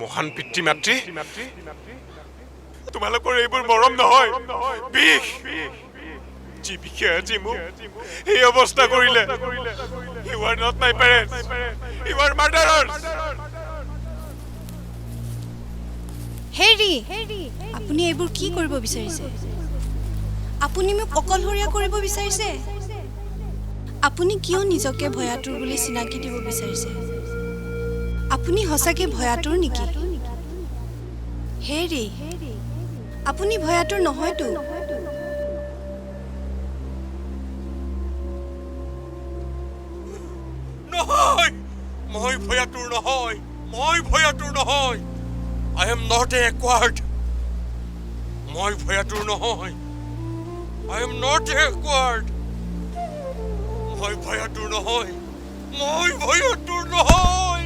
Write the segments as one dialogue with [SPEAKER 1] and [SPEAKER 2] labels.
[SPEAKER 1] মহান পিতৃ মাতৃ তোমালোকৰ এইবোৰ মৰম নহয় বিষ যি বিষে আজি মোক এই অৱস্থা কৰিলে You are not my parents You are murderers
[SPEAKER 2] হেৰি আপুনি এইবোৰ কি কৰিব বিচাৰিছে আপুনি মোক অকলহৰীয়া কৰিব বিচাৰিছে আপুনি কিয় নিজকে ভয়াতুৰ বুলি চিনাকি দিব বিচাৰিছে আপুনি হসাকে ভয়াতুৰ নেকি হেৰি আপুনি ভয়াতুৰ নহয়তো
[SPEAKER 1] নহয় মই ভয়াতুৰ নহয় I am not a acquired মই ভয়াতুৰ নহয় I am not a acquired মই ভয়াতুৰ নহয় মই ভয়াতুৰ নহয়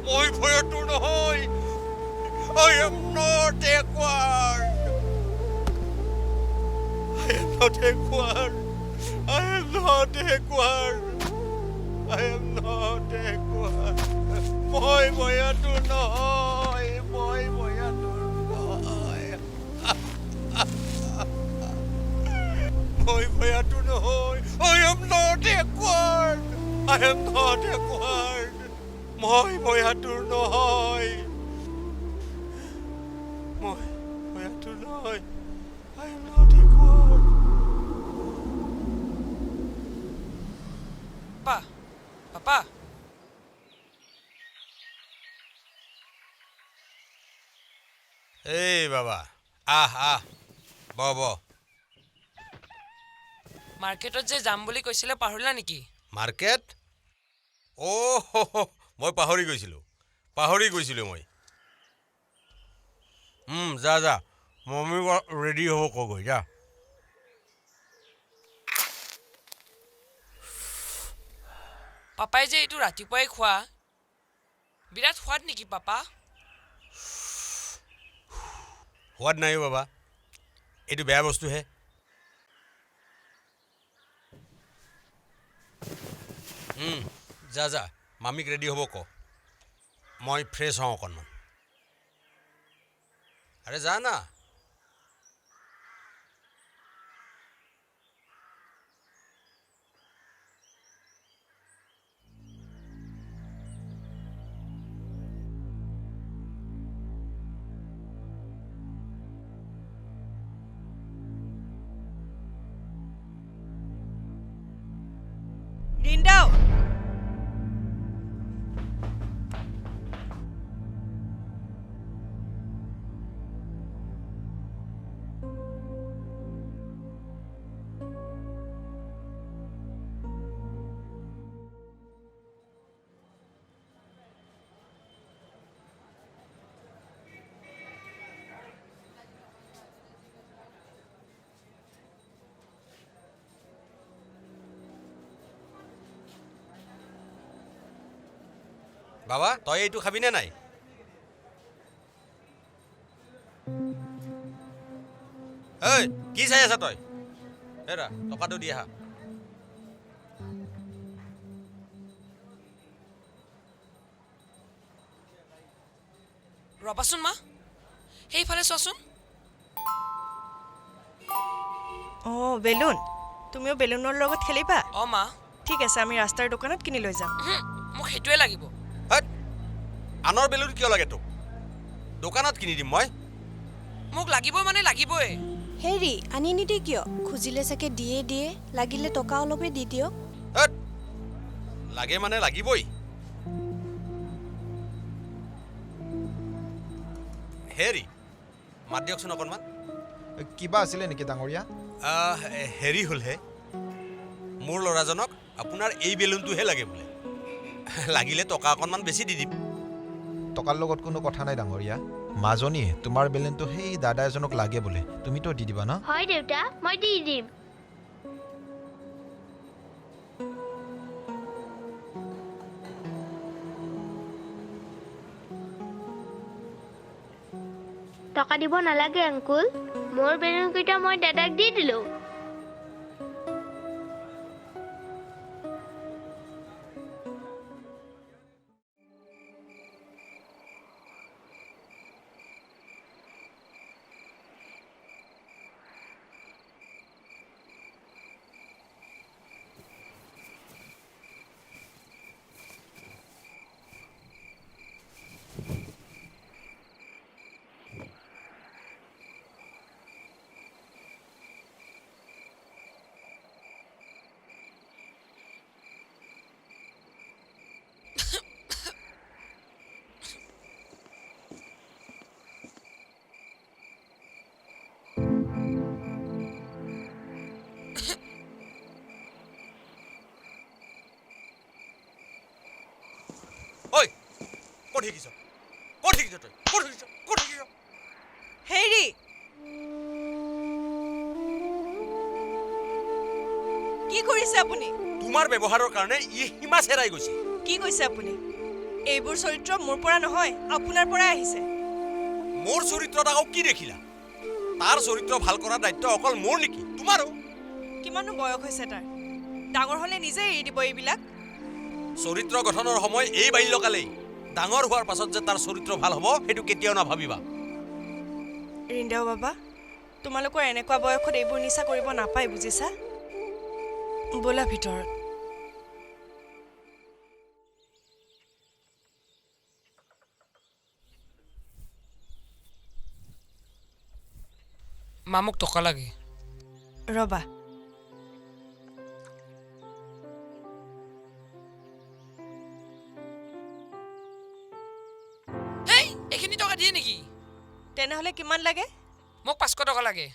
[SPEAKER 1] মই ভয়াতুৰ নহয় I am not acquired I am not acquired I am not acquired I am not acquired মই ভয়াতুৰ নহয় মই ভয়াতুৰ নহয় মই ভয়াতুৰ নহয় I am not acquired I am not acquired মই ভয়াতুৰ নহয় মই ভয়াতুৰ নহয় I am not acquired
[SPEAKER 3] Papa
[SPEAKER 1] Hey baba Bobo
[SPEAKER 3] মাৰ্কেটত যে যাম বুলি কৈছিলে পাহৰিলা নেকি
[SPEAKER 1] মাৰ্কেট মই পাহৰি গৈছিলো মই যা মম্মি ৰেডি হ'ব কগৈ যা
[SPEAKER 3] পাপাই যে এইটো ৰাতিপুৱাই খোৱা বিৰাট সোৱাদ নেকি পাপা
[SPEAKER 1] সোৱাদ নাই বাবা এইটো বেয়া বস্তুহে যা মামিক ৰেডি হ'ব ক মই ফ্ৰেছ হওঁ অকণমান আৰে যা না
[SPEAKER 2] ৰিন্দাও
[SPEAKER 1] বাবা তই এইটো খাবিনে নাই এই কি চাই আছা তই হেৰা টকাটো দি আহা
[SPEAKER 3] ৰবাচোন মা সেইফালে চোৱাচোন
[SPEAKER 4] বেলুন তুমিও বেলুনৰ লগত খেলিবা
[SPEAKER 3] মা
[SPEAKER 4] ঠিক আছে আমি ৰাস্তাৰ দোকানত কিনি লৈ যাম
[SPEAKER 3] মোক সেইটোৱে লাগিব
[SPEAKER 1] আনৰ বেলুন কিয় লাগে তোক দোকানত কিনি দিম মই
[SPEAKER 3] মোক লাগিব মানে লাগিবই
[SPEAKER 2] হেৰি আনি নিদি কিয় খুজিলে চাগে দিয়ে লাগিলে টকা অলপে দি দিয়ক
[SPEAKER 1] লাগে মানে লাগিবই হেৰি মাত দিয়কচোন অকণমান
[SPEAKER 5] কিবা আছিলে নেকি ডাঙৰীয়া
[SPEAKER 1] হেৰি হ'লহে মোৰ ল'ৰাজনক আপোনাৰ এই বেলুনটোহে লাগে বোলে লাগিলে টকা অকণমান বেছি দি দিম
[SPEAKER 5] টকাৰ লগত কোনো কথা নাই ডাঙৰীয়া মাজনী তোমাৰ বেলুনটো সেই দাদা এজনক লাগে বোলে তুমিতো দি দিবা ন
[SPEAKER 6] হয় দেউতা মই দি দিম টকা দিব নালাগে আঙ্কুল মোৰ বেলুন কেইটা মই দাদাক দি দিলো
[SPEAKER 1] শিকিছ ক'ত শিকিছ তই ক'ত শিকিছ
[SPEAKER 4] হেৰি কি কৰিছে আপুনি
[SPEAKER 1] তোমাৰ ব্যৱহাৰৰ কাৰণে ই সীমা চেৰাই গৈছে
[SPEAKER 4] কি কৈছে আপুনি এইবোৰ চৰিত্ৰ মোৰ পৰা নহয় আপোনাৰ পৰাই আহিছে
[SPEAKER 1] মোৰ চৰিত্ৰত আকৌ কি দেখিলা তাৰ চৰিত্ৰ ভাল কৰাৰ দায়িত্ব অকল মোৰ নেকি তোমাৰো
[SPEAKER 4] কিমানো বয়স হৈছে তাৰ ডাঙৰ হ'লে নিজে এৰি দিব এইবিলাক
[SPEAKER 1] চৰিত্ৰ গঠনৰ সময় এই বাল্যকালেই ডাঙৰ হোৱাৰ পাছত যে তাৰ চৰিত্ৰ ভাল হ'ব সেইটো কেতিয়াও নাভাবিবা
[SPEAKER 4] ৰিন্দাও বাবা তোমালোকৰ এনেকুৱা বয়সত এইবোৰ নিচা কৰিব নাপায় বুজিছা বলা ভিতৰত
[SPEAKER 3] মা মোক টকা লাগে
[SPEAKER 4] ৰবা
[SPEAKER 3] হেই এইখিনি টকা দিয়ে নেকি
[SPEAKER 4] তেনেহ'লে কিমান লাগে
[SPEAKER 3] মোক 500 টকা লাগে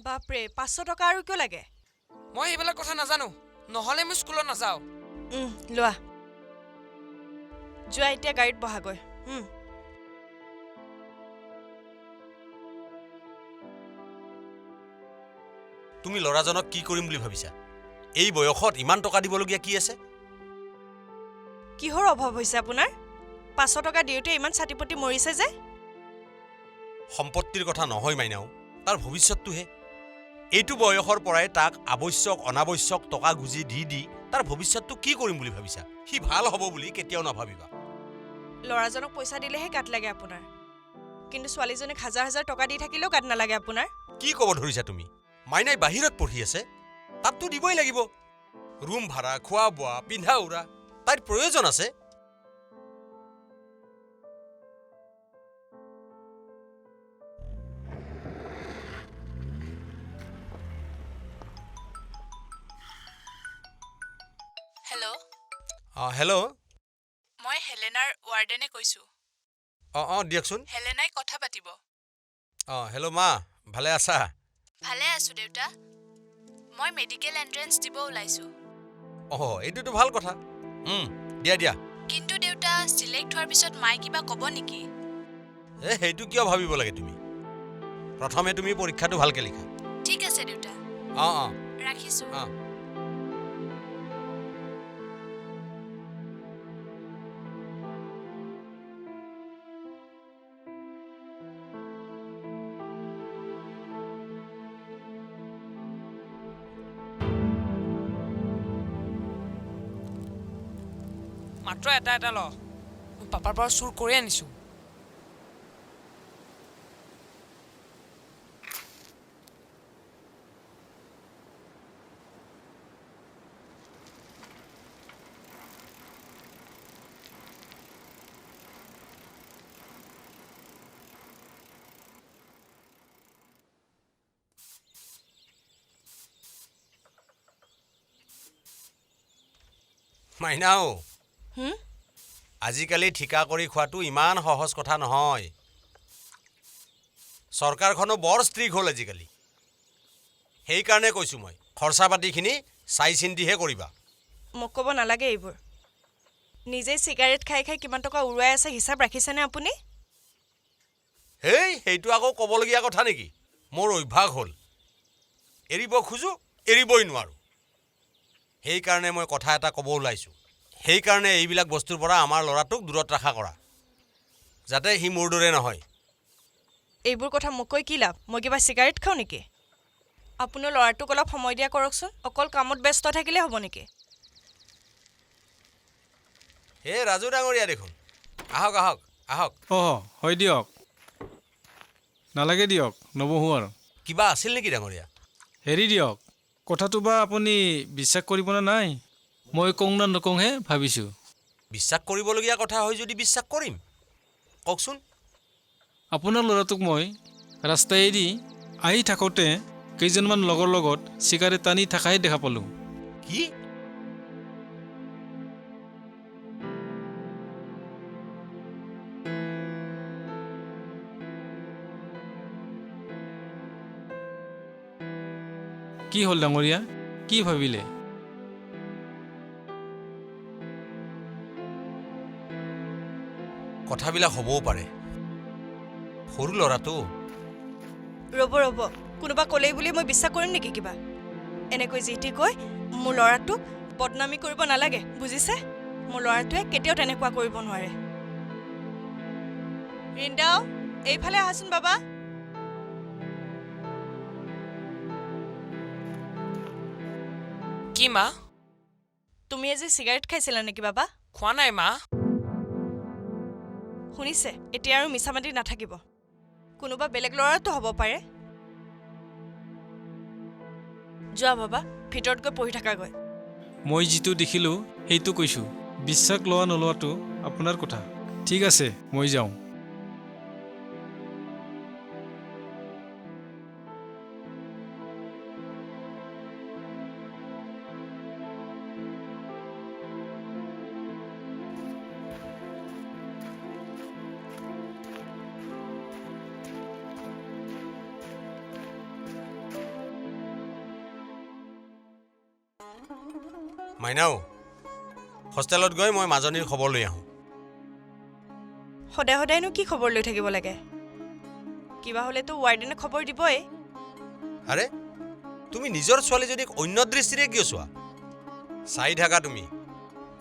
[SPEAKER 4] বাপৰে 500 টকা আৰু কিয় লাগে
[SPEAKER 3] মই এইবিলাক কথা নাজানো নহ'লে মই স্কুলত নাযাওঁ
[SPEAKER 4] লোৱা যোৱা এতিয়া গাড়ীত বহাগৈ
[SPEAKER 1] তুমি ল'ৰাজনক কি কৰিম বুলি ভাবিছা এই বয়সত ইমান টকা দিবলগীয়া কি আছে
[SPEAKER 4] কিহৰ অভাৱ হৈছে আপোনাৰ 500 টকা দিওঁতে ইমান ছাতিপতি মৰিছে যে
[SPEAKER 1] সম্পত্তিৰ কথা নহয় মাইনাও তাৰ ভৱিষ্যতটোহে এইটো বয়সৰ পৰাই তাক আৱশ্যক অনাৱশ্যক টকা গুজি দি তাৰ ভৱিষ্যতটো কি কৰিম বুলি ভাবিছা সি ভাল হ'ব বুলি কেতিয়াও নাভাবিবা
[SPEAKER 4] ল'ৰাজনক পইচা দিলেহে গাত লাগে আপোনাৰ কিন্তু ছোৱালীজনীক হাজাৰ হাজাৰ টকা দি থাকিলেও গাত নালাগে আপোনাৰ
[SPEAKER 1] কি ক'ব ধৰিছা তুমি মাইনাই বাহিৰত পঢ়ি আছে তাততো দিবই লাগিব ৰুম ভাড়া খোৱা বোৱা পিন্ধা উৰা তাইৰ প্ৰয়োজন আছে
[SPEAKER 7] হেল্ল'
[SPEAKER 1] হেল্ল'
[SPEAKER 7] মই হেলেনাৰ ৱাৰ্ডেনে কৈছোঁ
[SPEAKER 1] দিয়কচোন
[SPEAKER 7] হেলেনাই কথা পাতিব
[SPEAKER 1] হেল্ল' মা ভালে আছা
[SPEAKER 7] ভালে আছোঁ দেউতা মই মেডিকেল এণ্ট্ৰেঞ্চ দিব ওলাইছোঁ
[SPEAKER 1] এইটোতো ভাল কথা দিয়া
[SPEAKER 7] কিন্তু দেউতা চিলেক্ট হোৱাৰ পিছত মায়ে কিবা ক'ব নেকি
[SPEAKER 1] সেইটো কিয় ভাবিব লাগে তুমি প্ৰথমে তুমি পৰীক্ষাটো ভালকৈ লিখা
[SPEAKER 7] ঠিক আছে দেউতা ৰাখিছোঁ
[SPEAKER 3] মাত্ৰ এটা ল মই পাপাৰ পৰা চুৰ কৰি আনিছোঁ
[SPEAKER 1] মাইনাও আজিকালি ঠিকা কৰি খোৱাটো ইমান সহজ কথা নহয় চৰকাৰখনো বৰ ষ্ট্ৰিক হ'ল আজিকালি সেইকাৰণে কৈছোঁ মই খৰচা পাতিখিনি চাই চিন্তিহে কৰিবা
[SPEAKER 4] মোক ক'ব নালাগে এইবোৰ নিজেই চিগাৰেট খাই কিমান টকা উৰুৱাই আছে হিচাপ ৰাখিছেনে আপুনি
[SPEAKER 1] সেইটো আকৌ ক'বলগীয়া কথা নেকি মোৰ অভ্যাস হ'ল এৰিব খোজো এৰিবই নোৱাৰোঁ সেইকাৰণে মই কথা এটা ক'ব ওলাইছোঁ সেইকাৰণে এইবিলাক বস্তুৰ পৰা আমাৰ ল'ৰাটোক দূৰত ৰখা কৰা যাতে সি মোৰ দৰে নহয়
[SPEAKER 4] এইবোৰ কথা মোক কৈ কি লাভ মই কিবা চিগাৰেট খাওঁ নেকি আপোনাৰ ল'ৰাটোক অলপ সময় দিয়া কৰকচোন অকল কামত ব্যস্ত থাকিলে হ'ব নেকি
[SPEAKER 1] ৰাজু ডাঙৰীয়া দেখোন আহক
[SPEAKER 8] হয় দিয়ক নালাগে দিয়ক নবহোঁ আৰু
[SPEAKER 1] কিবা আছিল নেকি ডাঙৰীয়া
[SPEAKER 8] হেৰি দিয়ক কথাটো বা আপুনি বিশ্বাস কৰিবনে নাই মই কওঁ না নকওঁহে ভাবিছোঁ
[SPEAKER 1] বিশ্বাস কৰিবলগীয়া কথা হয় যদি বিশ্বাস কৰিম কওকচোন
[SPEAKER 8] আপোনাৰ ল'ৰাটোক মই ৰাস্তাইদি আহি থাকোঁতে কেইজনমান লগৰ লগত চিগাৰেট টানি থকাহে দেখা পালোঁ
[SPEAKER 1] কি
[SPEAKER 8] কি হ'ল ডাঙৰীয়া কি ভাবিলে
[SPEAKER 1] কথাবিলাক হ'বও পাৰে সৰু ল'ৰাটো
[SPEAKER 4] ৰ'ব ৰ'ব কোনোবা ক'লেই বুলি মই বিশ্বাস কৰিম নেকি কিবা এনেকৈ যিটি কৈ মোৰ ল'ৰাটোক বদনামী কৰিব নালাগে বুজিছে মোৰ ল'ৰাটোৱে কেতিয়াও তেনেকুৱা কৰিব নোৱাৰে ৰিন্দাও এইফালে আহাচোন বাবা
[SPEAKER 3] কি মা
[SPEAKER 4] তুমি আজি চিগাৰেট খাইছিলা নেকি বাবা
[SPEAKER 3] খোৱা নাই মা
[SPEAKER 4] শুনিছে এতিয়া আৰু মিছামাতি নাথাকিব কোনোবা বেলেগ ল'ৰাটো হ'ব পাৰে যোৱা বাবা ভিতৰত গৈ পঢ়ি থাকাগৈ
[SPEAKER 8] মই যিটো দেখিলোঁ সেইটো কৈছোঁ বিশ্বাস লোৱা নোলোৱাটো আপোনাৰ কথা ঠিক আছে মই যাওঁ
[SPEAKER 1] মাইনাও হোষ্টেলত গৈ মই মাজনীৰ খবৰ লৈ আহোঁ
[SPEAKER 4] সদায় সদায়নো কি খবৰ লৈ থাকিব লাগে কিবা হ'লেতো ৱাৰ্ডেনে খবৰ দিবই
[SPEAKER 1] আৰে তুমি নিজৰ ছোৱালীজনীক অন্য দৃষ্টিৰে কিয় চোৱা চাই থাকা তুমি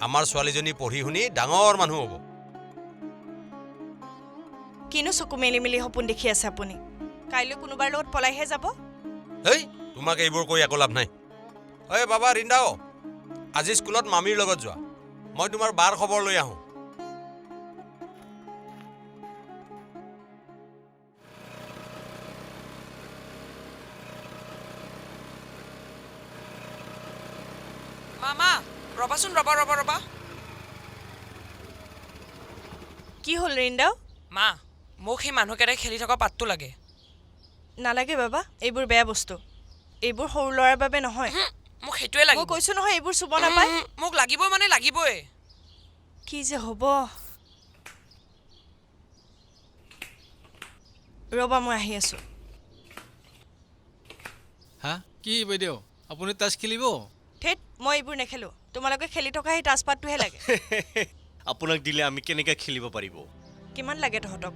[SPEAKER 1] আমাৰ ছোৱালীজনী পঢ়ি শুনি ডাঙৰ মানুহ হ'ব
[SPEAKER 4] কিনো চকু মেলি মেলি সপোন দেখি আছে আপুনি কাইলৈ কোনোবাৰ লগত পলাইহে যাব
[SPEAKER 1] হেই তোমাক এইবোৰ কৈ একো লাভ নাই ঐ বাবা ৰিন্দাও আজি স্কুলত মামীৰ লগত যোৱা মই তোমাৰ বাৰ খবৰ লৈ আহোঁ
[SPEAKER 3] মা ৰবাচোন ৰবা
[SPEAKER 4] কি হ'ল ৰিন্দাও
[SPEAKER 3] মা মোক সেই মানুহকেইটাই খেলি থকা পাতটো লাগে
[SPEAKER 4] নালাগে বাবা এইবোৰ বেয়া বস্তু এইবোৰ সৰু ল'ৰাৰ বাবে নহয়
[SPEAKER 3] মোক সেইটোৱে
[SPEAKER 4] মই
[SPEAKER 3] লাগিব
[SPEAKER 4] কৈছো নহয় এইবোৰ চুব নাপায়
[SPEAKER 3] মোক লাগিবই মানে লাগিবই
[SPEAKER 4] কি যে হ'ব ৰবা মই আহি আছো
[SPEAKER 8] হা কি বাইদেউ আপুনি তাচ খেলিব
[SPEAKER 4] ঠেট মই এইবোৰ নেখেলো তোমালোকে খেলি থকা সেই তাজপাতটোহে লাগে
[SPEAKER 9] আপোনাক দিলে আমি কেনেকৈ খেলিব পাৰিব
[SPEAKER 4] কিমান লাগে তহঁতক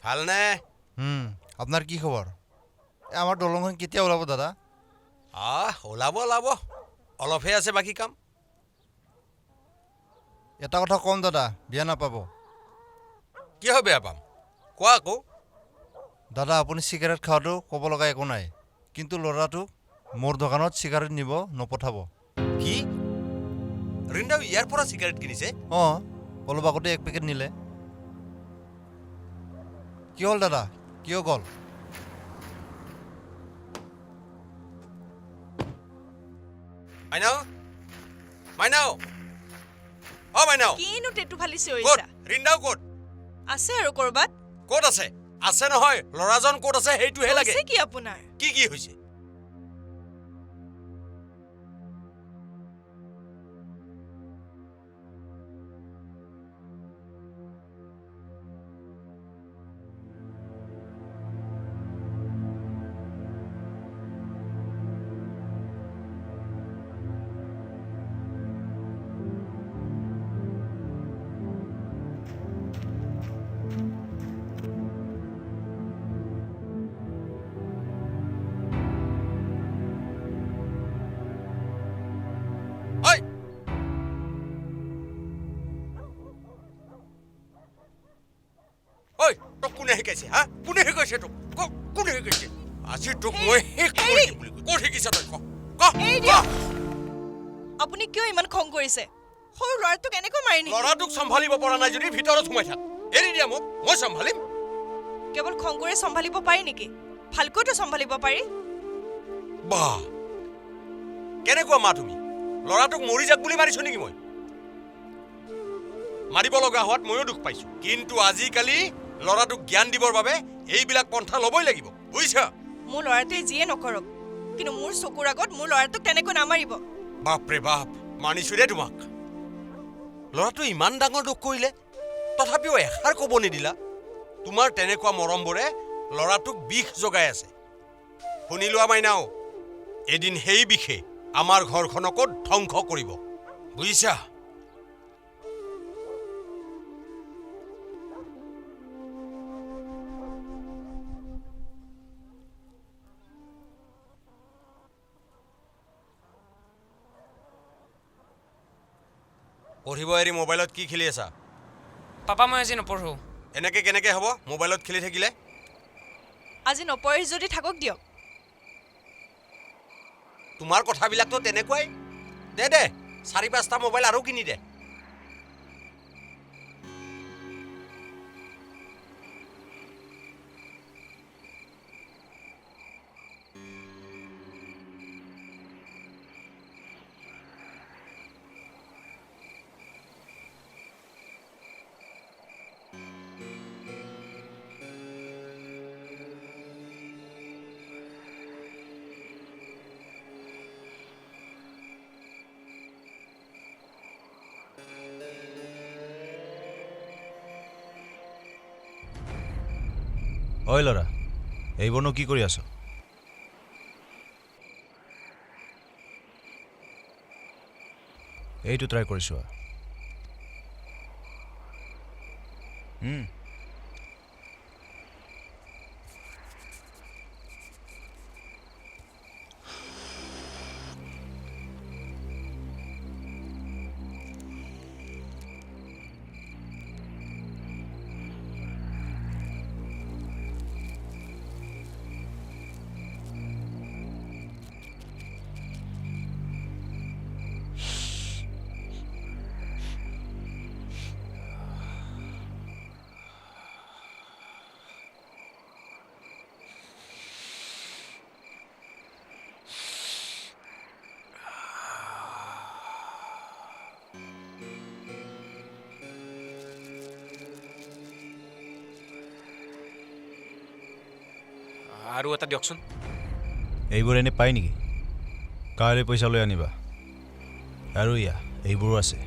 [SPEAKER 1] ভালনে
[SPEAKER 5] আপোনাৰ কি খবৰ আমাৰ দলংখন কেতিয়া ওলাব দাদা
[SPEAKER 1] ওলাব অলপহে আছে বাকী কাম
[SPEAKER 5] এটা কথা কম দাদা বিয়া নাপাব
[SPEAKER 1] কিয় বেয়া পাম কোৱা আকৌ
[SPEAKER 5] দাদা আপুনি চিগাৰেট খোৱাটো ক'ব লগা একো নাই কিন্তু ল'ৰাটোক মোৰ দোকানত চিগাৰেট নিব নপঠাব
[SPEAKER 1] কি ৰিন্দাও ইয়াৰ পৰা চিগাৰেট কিনিছে
[SPEAKER 5] অঁ অলপ আগতে এক পেকেট নিলে কি হ'ল দাদা কিয় গ'ল
[SPEAKER 1] মাইনাও অ মাইনাও
[SPEAKER 4] কিনো টেটু ফালি
[SPEAKER 1] ক'ত
[SPEAKER 4] চিঞৰিছা
[SPEAKER 1] ৰিন্দাও ক'ত
[SPEAKER 4] আছে আৰু কৰবাত
[SPEAKER 1] ক'ত আছে নহয় ল'ৰাজন ক'ত আছে সেইটোহে লাগে
[SPEAKER 4] হৈছে কি আপোনাৰ
[SPEAKER 1] কি হৈছে কোনে শিকাইছে হা কোনে শিকাইছে তোক কোনে শিকাইছে আজি তোক মই শেষ কৰি দিম বুলি ক'ত শিকিছা তই
[SPEAKER 4] আপুনি কিয় ইমান খং কৰিছে সৰু ল'ৰাটোক এনেকৈ মাৰি নেকি
[SPEAKER 1] ল'ৰাটোক চম্ভালিব পৰা নাই যদি ভিতৰত সোমাই থাক এৰি দিয়া মোক মই চম্ভালিম
[SPEAKER 4] কেৱল খং কৰি চম্ভালিব পাৰি নেকি ভালকৈতো চম্ভালিব পাৰি
[SPEAKER 1] বাহ কেনেকুৱা মা তুমি ল'ৰাটোক মৰি যাক বুলি মাৰিছো নেকি মই মাৰিব লগা হোৱাত ময়ো দুখ পাইছো কিন্তু আজিকালি ল'ৰাটোক জ্ঞান দিবৰ বাবে এইবিলাক পন্থা ল'বই লাগিব বুজিছা?
[SPEAKER 4] মোৰ ল'ৰাটোৱে যিয়ে নকৰক, কিন্তু মোৰ চকুৰ আগত মোৰ ল'ৰাটোক তেনেকৈ নামাৰিব।
[SPEAKER 1] বাপৰে বাপ, মানিছো দে তোমাক। ল'ৰাটো ইমান ডাঙৰ দুখ কৰিলে, তথাপিও এষাৰ ক'ব নিদিলা। তোমাৰ তেনেকুৱা মৰমবোৰে ল'ৰাটোক বিষ জগাই আছে। শুনি লোৱা মাইনাও, এদিন সেই বিষে আমাৰ ঘৰখনকো ধ্বংস কৰিব, বুজিছা? পঢ়িব এৰি মোবাইলত কি খেলি আছা?
[SPEAKER 3] পাপা মই আজি নপঢ়ো।
[SPEAKER 1] এনেকে কেনেকে হ'ব মোবাইলত খেলি থাকিলে?
[SPEAKER 4] আজি নপঢ়ি যদি থাকক দিয়ক।
[SPEAKER 1] তোমাৰ কথাবিলাকতো তেনেকুৱাই। দে 4-5টা মোবাইল আৰু কিনি দে।
[SPEAKER 5] ঐ ল'ৰা, এইবোৰনো কি কৰি আছ? এইটো ট্ৰাই কৰিছোঁ।
[SPEAKER 10] আৰু এটা দিয়কচোন।
[SPEAKER 5] এইবোৰ এনে পায় নেকি? কাইলৈ পইচা লৈ আনিবা। আৰু এইবোৰো আছে।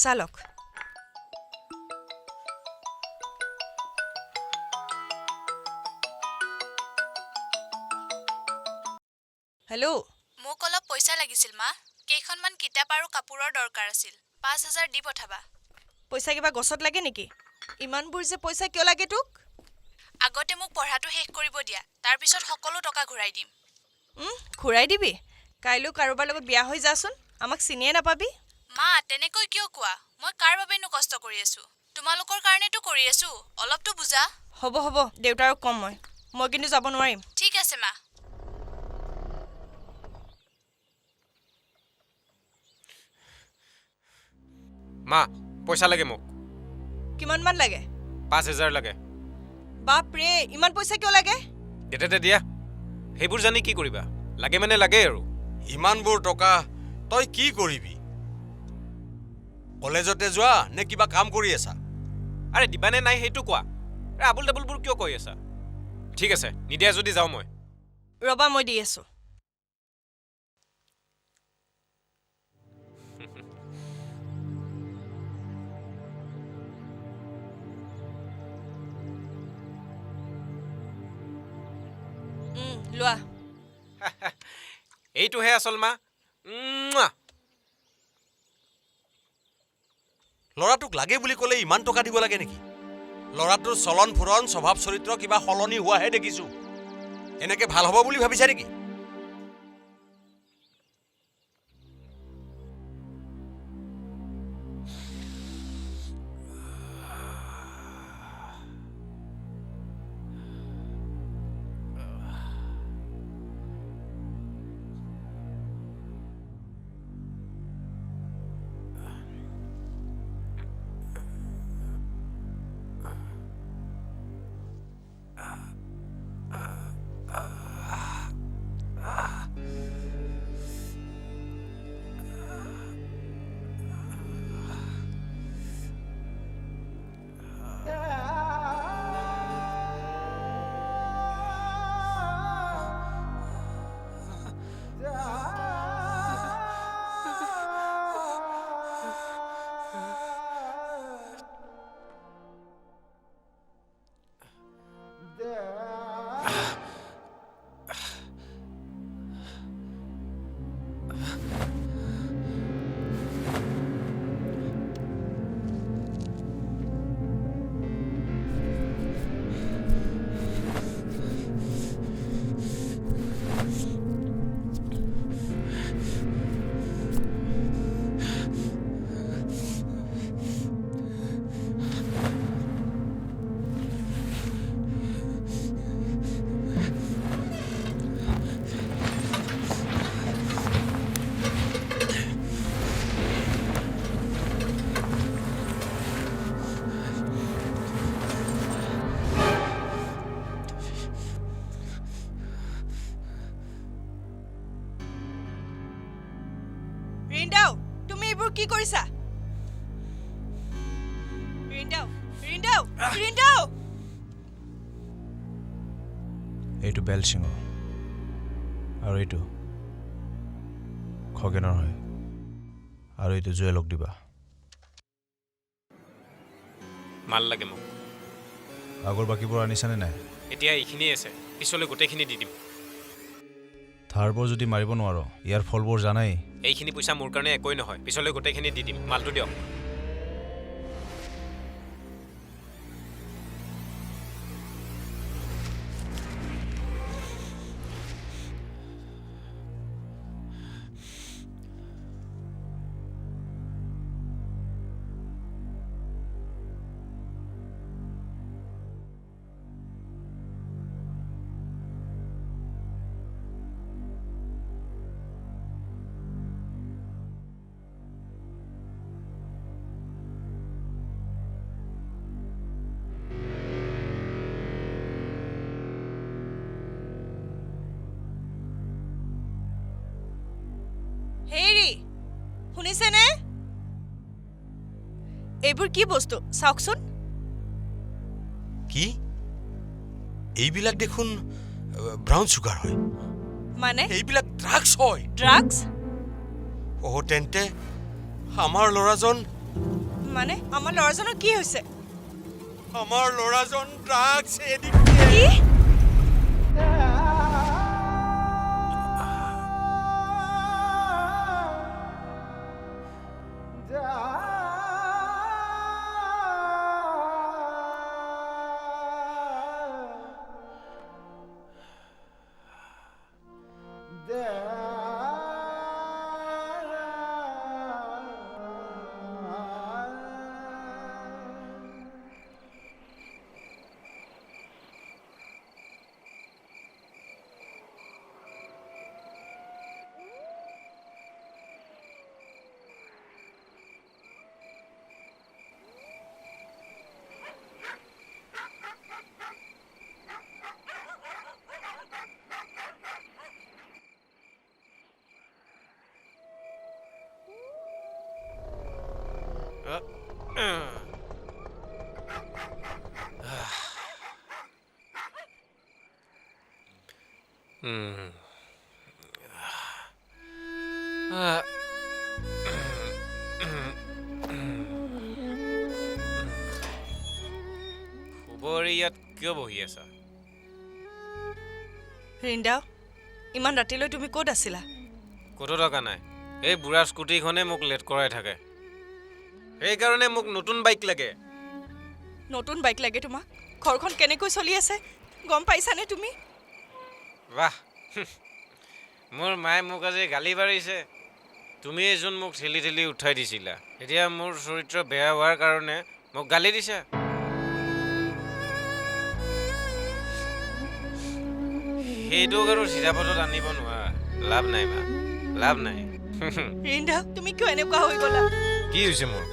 [SPEAKER 4] চালক। হেল্ল',
[SPEAKER 7] মোক অলপ পইচা লাগিছিল মা। কেইখনমান কিতাপ আৰু কাপোৰৰ দৰকাৰ আছিল। 5,000 দি পঠাবা।
[SPEAKER 4] পইচা কিবা গছত লাগে নেকি? ইমানবোৰ যে পইচা কিয় লাগে তোক?
[SPEAKER 7] আগতে মোক পঢ়াটো শেষ কৰিব দিয়া, তাৰ পিছত সকলো টকা ঘূৰাই দিম।
[SPEAKER 4] ঘূৰাই দিবি? কাইলৈ কাৰোবাৰ লগত বিয়া হৈ যাচোন, আমাক চিনিয়ে নাপাবি।
[SPEAKER 7] মা তেনেকৈ কিয় কোৱা? মই কাৰ বাবেনো কষ্ট কৰি আছো? তোমালোকৰ কাৰণেতো কৰি আছো। অলপতো বুজা।
[SPEAKER 4] হ'ব দেউতাৰক কম মই কিন্তু যাব নোৱাৰিম।
[SPEAKER 7] ঠিক আছে মা।
[SPEAKER 10] মা পইচা লাগে মোক।
[SPEAKER 4] কিমানমান লাগে?
[SPEAKER 10] 5,000 লাগে।
[SPEAKER 4] বাপৰে, ইমান পইচা কিয় লাগে?
[SPEAKER 10] দেউতাতে দিয়া। সেইবোৰ জানি কি কৰিবা? লাগে মানে লাগে আৰু।
[SPEAKER 1] ইমানবোৰ টকা তই কি কৰিবি? কলেজতে যোৱা নে কিবা কাম কৰি আছা?
[SPEAKER 10] আৰে দিবানে নাই সেইটো কোৱা। আবুল ডাবুলবোৰ কিয় কৈ আছা? ঠিক আছে, নিদিয়া যদি যাওঁ মই।
[SPEAKER 4] ৰবা, মই দি আছো। লোৱা।
[SPEAKER 10] এইটোহে আচল মা।
[SPEAKER 1] ল'ৰাটোক লাগে বুলি ক'লে ইমান টকা দিব লাগে নেকি? ল'ৰাটোৰ চলন ফুৰণ স্বভাৱ চৰিত্ৰ কিবা সলনি হোৱাহে দেখিছো। এনেকে ভাল হ'ব বুলি ভাবিছা নেকি?
[SPEAKER 4] ৰিন্দাও তুমি এইবোৰ কি কৰিছা ৰিন্দাও
[SPEAKER 5] এইটো বেল সিঙৰ আৰু এইটো খগেনৰ হয় আৰু এইটো জুৱেলক দিবা
[SPEAKER 10] মাল লাগে মোক
[SPEAKER 5] আগৰ বাকীবোৰ আনিছানে নাই
[SPEAKER 10] এতিয়া এইখিনি আছে পিছলৈ গোটেইখিনি দি দিম
[SPEAKER 5] থাৰবোৰ যদি মাৰিব নোৱাৰো ইয়াৰ ফলবোৰ জানাই
[SPEAKER 10] এইখিনি পইচা মোৰ কাৰণে একোই নহয় পিছলৈ গোটেইখিনি দি দিম মালটো দিয়ক
[SPEAKER 4] হেৰি শুনিছেনে এইবোৰ কি বস্তু চাওকচোন
[SPEAKER 1] কি এইবিলাক দেখোন ব্ৰাউন চুগাৰ হয়
[SPEAKER 4] মানে
[SPEAKER 1] এইবিলাক ড্ৰাগছ হয়
[SPEAKER 4] ড্ৰাগছ
[SPEAKER 1] তেন্তে আমাৰ ল'ৰাজন
[SPEAKER 4] মানে আমাৰ ল'ৰাজনৰ কি হৈছে
[SPEAKER 1] আমাৰ ল'ৰাজন ড্ৰাগছ
[SPEAKER 4] কি
[SPEAKER 10] ইয়াত কিয় বহি আছা
[SPEAKER 4] ৰিন্দাও ইমান ৰাতিলৈ তুমি ক'ত আছিলা
[SPEAKER 10] ক'তো থকা নাই এই বুঢ়া স্কুটিখনে মোক লেট কৰাই থাকে সেইকাৰণে মোক নতুন বাইক লাগে
[SPEAKER 4] নতুন বাইক লাগে তোমাক ঘৰখন কেনেকৈ চলি আছে গম পাইছানে তুমি
[SPEAKER 10] বাহ মোৰ মায়ে মোক আজি গালি পাৰিছে তুমি এজন মোক ঠেলি ঠেলি উঠাই দিছিলা এতিয়া মোৰ চৰিত্ৰ বেয়া হোৱাৰ কাৰণে মোক গালি দিছা সেইটোক আৰু চিধা পথত আনিব নোৱাৰা লাভ নাই মা লাভ নাই
[SPEAKER 4] ৰিন্দাও তুমি কিয় এনেকুৱা হৈ গ'লা
[SPEAKER 10] কি হৈছে মোৰ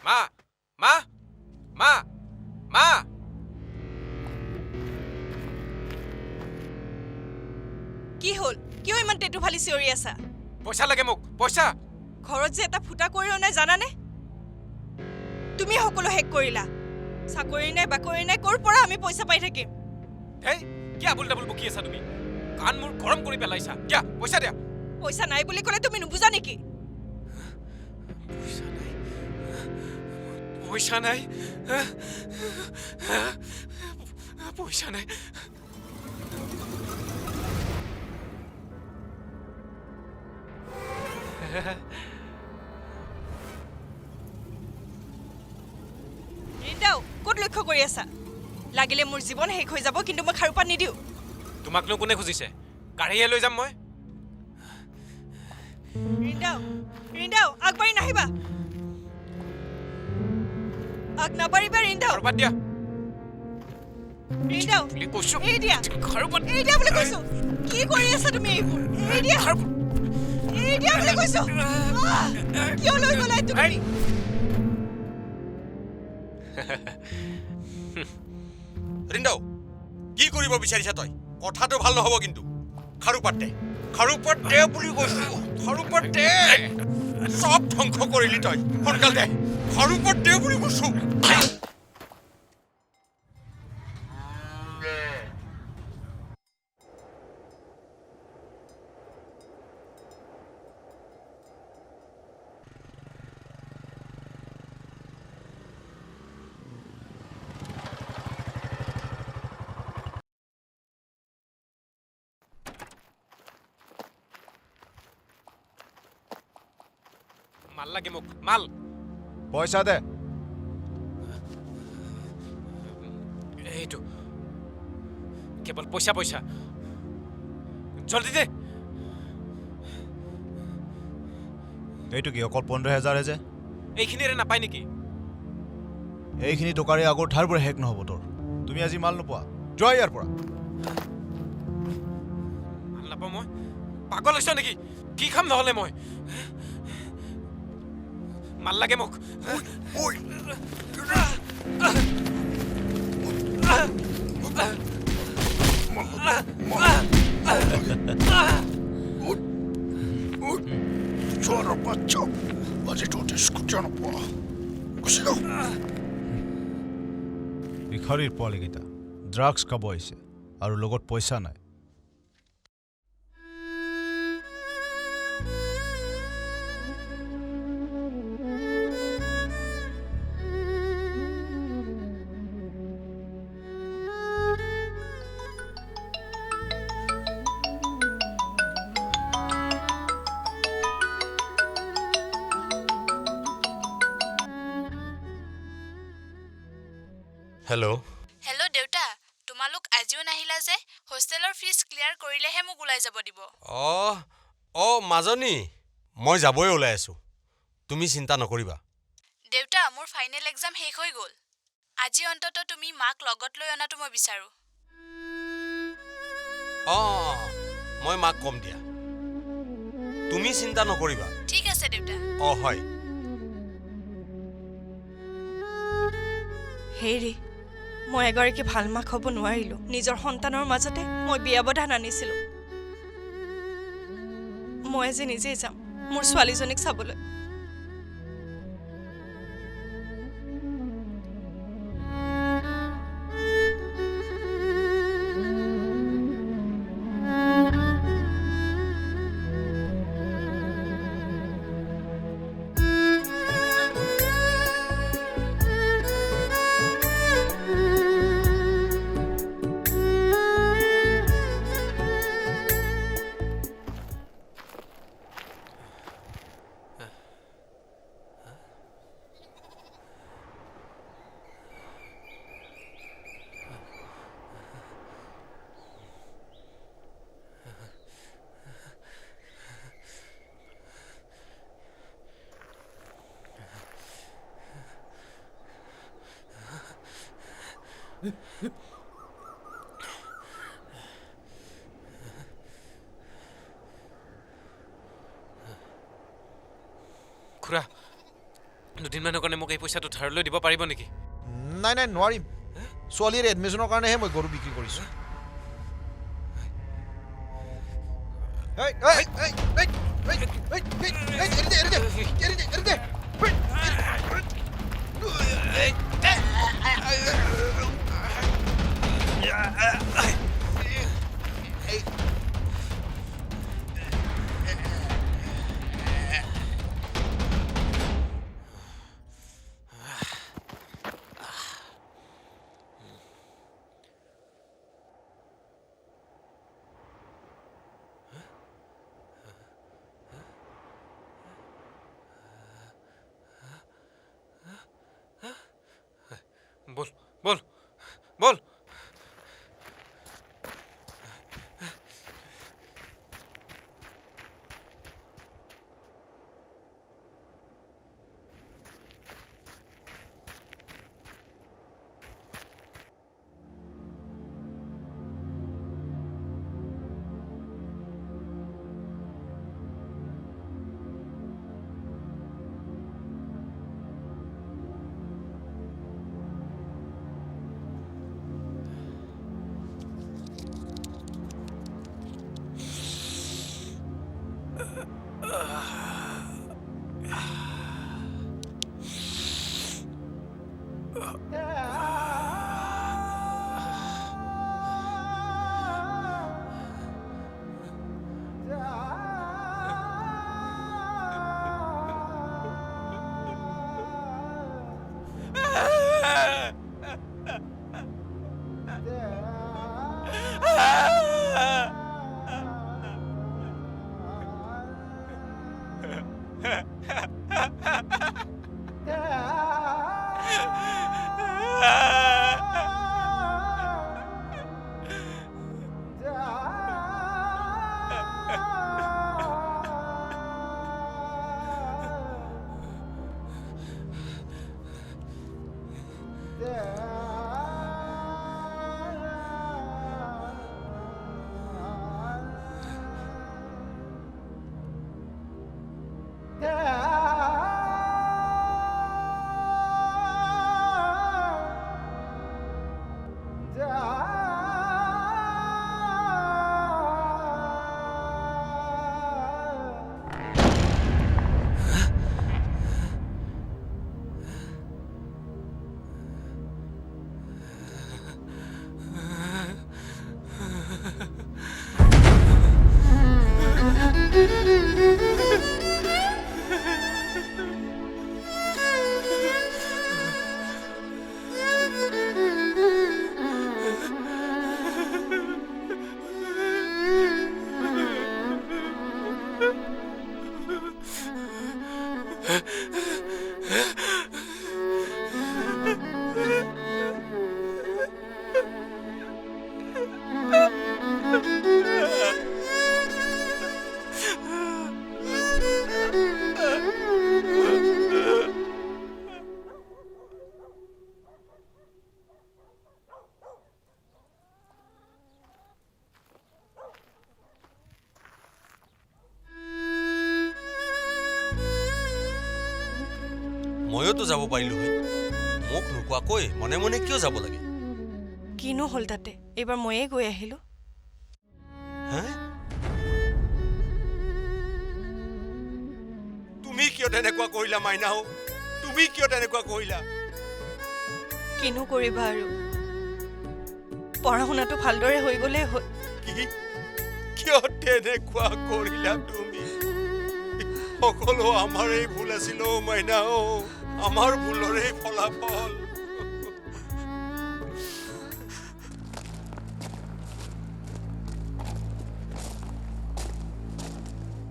[SPEAKER 10] মা মা মা মা
[SPEAKER 4] কি হ'ল কিয় ইমান টেটু ফালি চিঞৰি আছা
[SPEAKER 10] পইচা লাগে মোক পইচা
[SPEAKER 4] ঘৰত যে এটা ফুটা কৰিও নাই জানানে তুমি সকলো হেক কৰিলা চাকৰি নাই বাকৰি নাই ক'ৰ পৰা আমি পইচা পাই থাকিম
[SPEAKER 10] হেই কি আবুল ডাবুল বকি আছা তুমি কান মোৰ গৰম কৰি পেলাইছা দিয়া পইচা দিয়া
[SPEAKER 4] পইচা নাই বুলি ক'লে তুমি নুবুজা নেকি
[SPEAKER 10] পইচা নাই পইচা নাই
[SPEAKER 4] ৰিন্দাও ক'ত লক্ষ্য কৰি আছা লাগিলে মোৰ জীৱন শেষ হৈ যাব কিন্তু মই খাৰুপাত নিদিওঁ
[SPEAKER 10] তোমাকনো কোনে খুজিছে গাড়ীয়ে লৈ যাম মই
[SPEAKER 4] ৰিন্দাও আগবাঢ়ি নাহিবা আগ নাবাঢ়িবা ৰিন্দাও
[SPEAKER 10] খাৰুপাত দিয়া
[SPEAKER 4] ৰিন্দাও
[SPEAKER 10] বুলি কৈছো
[SPEAKER 4] এই দিয়া
[SPEAKER 10] খাৰুপাত
[SPEAKER 4] এই দিয়া বুলি কৈছো কি কৰি আছা তুমি এইবোৰ এই দিয়া বুলি কৈছো কিয় লৈ গ'লা তুমি
[SPEAKER 1] ৰিন্দাও কি কৰিব বিচাৰিছা তই কথাটো ভাল নহ'ব কিন্তু খাৰুপাত দে বুলি কৈছো খাৰুপাত দে চব ধ্বংস কৰিলি তই সোনকাল দে খাৰুপাত দে বুলি কৈছো
[SPEAKER 10] মাল লাগে মোক মাল
[SPEAKER 5] পইচা দে
[SPEAKER 10] এইটো কেৱল পইচা পইচা জলদি দে
[SPEAKER 5] এইটো কি অকল 15,000 যে
[SPEAKER 10] এইখিনিৰে নাপায় নেকি
[SPEAKER 5] এইখিনি টকাৰে আগৰ ঠাইবোৰ শেষ নহ'ব তোৰ তুমি আজি মাল নোপোৱা যোৱা ইয়াৰ পৰা
[SPEAKER 10] মাল নাপাওঁ মই পাগল হৈছ নেকি কি খাম নহ'লে মই মাল লাগে মোক
[SPEAKER 5] ভিখাৰীৰ পোৱালীকেইটা ড্ৰাগছ খাব আহিছে আৰু লগত পইচা নাই
[SPEAKER 1] হেল্ল'
[SPEAKER 7] হেল্ল' দেউতা, তোমালোক আজিও নাহিলা যে? হোষ্টেলৰ ফিজ ক্লিয়াৰ কৰিলেহে মোক ওলাই যাব দিব।
[SPEAKER 1] মাজনী, মই যাবই ওলাই আছোঁ। তুমি চিন্তা নকৰিবা।
[SPEAKER 7] দেউতা, মোৰ ফাইনেল এক্সাম শেষ হৈ গ'ল। আজি অন্তত তুমি মাক লগত লৈ অনাটো মই বিচাৰোঁ।
[SPEAKER 1] মই মাক কম দিয়া। তুমি চিন্তা নকৰিবা।
[SPEAKER 7] ঠিক আছে দেউতা।
[SPEAKER 1] হয়।
[SPEAKER 4] হেৰি, মই এগৰাকী ভাল মাক হ'ব নোৱাৰিলোঁ। নিজৰ সন্তানৰ মাজতে মই বিয়াবধান আনিছিলোঁ। মই আজি নিজেই যাম মোৰ ছোৱালীজনীক চাবলৈ।
[SPEAKER 10] খুৰা, দুদিনমানৰ কাৰণে মোক এই পইচাটো ধাৰলৈ দিব পাৰিব নেকি?
[SPEAKER 5] নাই নোৱাৰিম। ছোৱালীৰ এডমিশ্যনৰ কাৰণেহে মই গৰু বিক্ৰী কৰিছোঁ।
[SPEAKER 10] বল বল বল।
[SPEAKER 1] ময়োতো যাব পাৰিলো হয় মোক নোকোৱাকৈ মনে মনে কিয় যাব লাগে
[SPEAKER 4] কিনো হ'ল তাতে এইবাৰ ময়ে গৈ আহিলোঁ
[SPEAKER 1] হে তুমি কিয় তেনেকুৱা কৰিলা মাইনাও তুমি কিয় তেনেকুৱা কৰিলা
[SPEAKER 4] কিনো কৰিবা আৰু পঢ়া শুনাটো ভালদৰে হৈ গ'লেই হ'ল
[SPEAKER 1] কিয় তেনেকুৱা কৰিলা তুমি সকলো আমাৰেই ভুল আছিল মাইনাও আমাৰ ভুলৰেই ফলাফল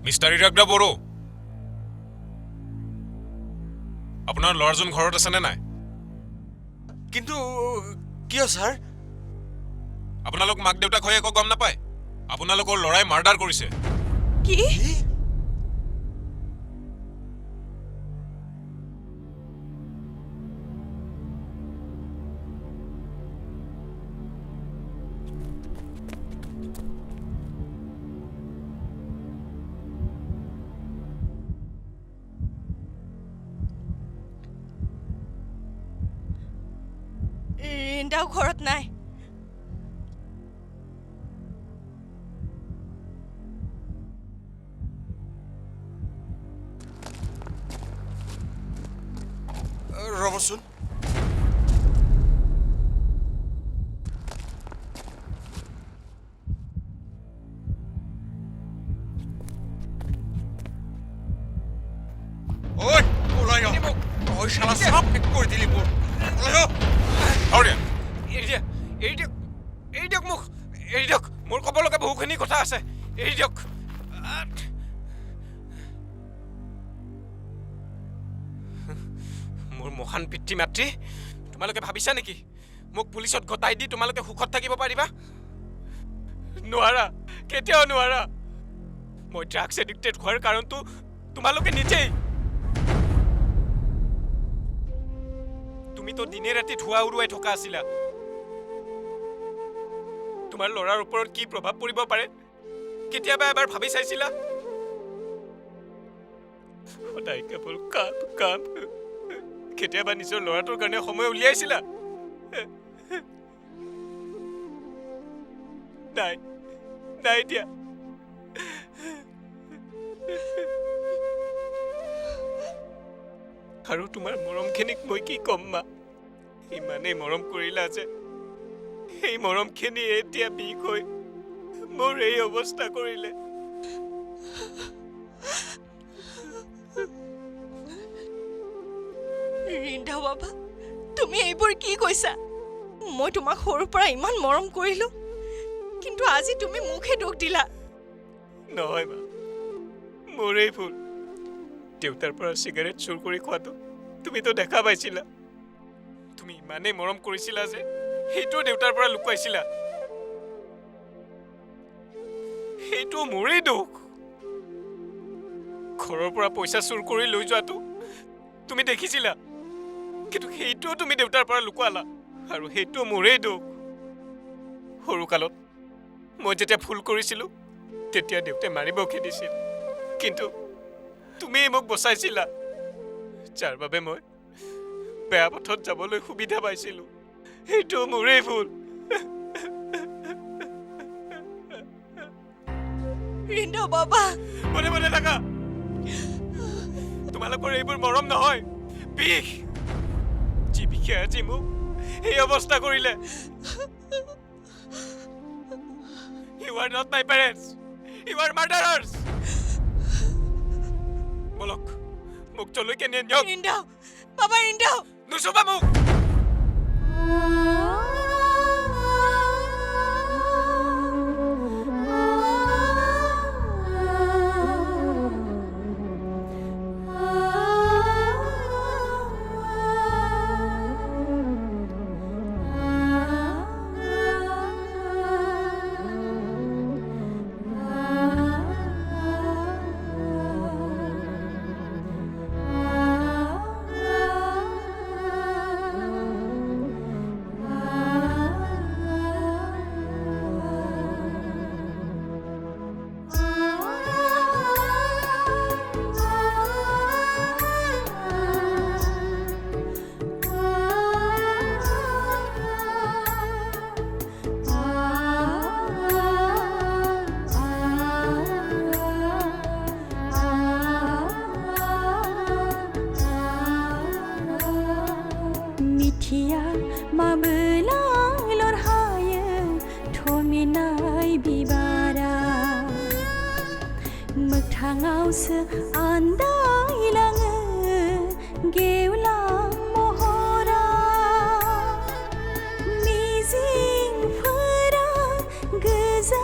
[SPEAKER 11] মিষ্টাৰ ইৰাগদা বড়ো আপোনাৰ ল'ৰাজন ঘৰত আছেনে নাই
[SPEAKER 1] কিন্তু কিয় ছাৰ
[SPEAKER 11] আপোনালোক মাক দেউতাক হৈ একো গম নাপায় আপোনালোকৰ ল'ৰাই মাৰ্ডাৰ কৰিছে
[SPEAKER 4] কি ৰিন্দাও ঘৰত নাই
[SPEAKER 1] ৰবচোন ঐ ওলাই আহ তই শালা সব শেষ কৰি দিলি মোৰ ওলাই আহ
[SPEAKER 10] এৰি দিয়ক মোক এৰি দিয়ক মোৰ ক'ব লগা বহুখিনি কথা আছে এৰি দিয়ক মোৰ মহান পিতৃ মাতৃ তোমালোকে ভাবিছা নেকি মোক পুলিচত গতাই দি তোমালোকে সুখত থাকিব পাৰিবা নোৱাৰা কেতিয়াও নোৱাৰা মই ড্ৰাগছ এডিক্টেড হোৱাৰ কাৰণটো তোমালোকে নিজেই তুমিতো দিনে ৰাতি ধোঁৱা উৰুৱাই থকা আছিলা তোমাৰ ল'ৰাৰ ওপৰত কি প্ৰভাৱ পৰিব পাৰে কেতিয়াবা এবাৰ ভাবি চাইছিলা সদায় কেৱল কাম কাম কেতিয়াবা নিজৰ ল'ৰাটোৰ কাৰণে সময় উলিয়াইছিলা নাই নাই দিয়া আৰু তোমাৰ মৰমখিনিক মই কি ক'ম মা ইমানেই মৰম কৰিলা যে এই মৰমখিনি এতিয়া বিষ হৈ মোৰ এই অৱস্থা কৰিলে
[SPEAKER 4] ৰিন্দাও বাবা তুমি এইবোৰ কি কৈছা মই তোমাক সৰুৰ পৰা ইমান মৰম কৰিলোঁ কিন্তু আজি তুমি মুখে দুখ দিলা
[SPEAKER 10] নহয় মা মোৰেই ভুল দেউতাৰ পৰা চিগাৰেট চুৰ কৰি খোৱাটো তুমিতো দেখা পাইছিলা তুমি ইমানেই মৰম কৰিছিলা যে সেইটো দেউতাৰ পৰা লুকুৱাইছিলা সেইটো মোৰেই দুখ ঘৰৰ পৰা পইচা চুৰ কৰি লৈ যোৱাটো তুমি দেখিছিলা কিন্তু সেইটো তুমি দেউতাৰ পৰা লুকুৱালা আৰু সেইটো মোৰেই দুখ সৰুকালত মই যেতিয়া ভুল কৰিছিলোঁ তেতিয়া দেউতাই মাৰিব খেদিছিল কিন্তু তুমি মোক বচাইছিলা যাৰ বাবে মই বেয়া পথত যাবলৈ সুবিধা পাইছিলোঁ সেইটো মোৰেই ভুল
[SPEAKER 4] ৰিন্দাও বাবা
[SPEAKER 10] মনে মনে থাকা তোমালোকৰ এইবোৰ মৰম নহয় বিষ যি বিষে আজি মোক এই অৱস্থা কৰিলে You are not my parents. You are murderers. বলক মোক চলৈকে নিয়ে যাওক
[SPEAKER 4] ৰিন্দাও বাবা ৰিন্দাও
[SPEAKER 10] নুচুবা মোক
[SPEAKER 12] मोखाङावसो आन्दायलाङो गेवलां महरा मिजिंफोरा गोजा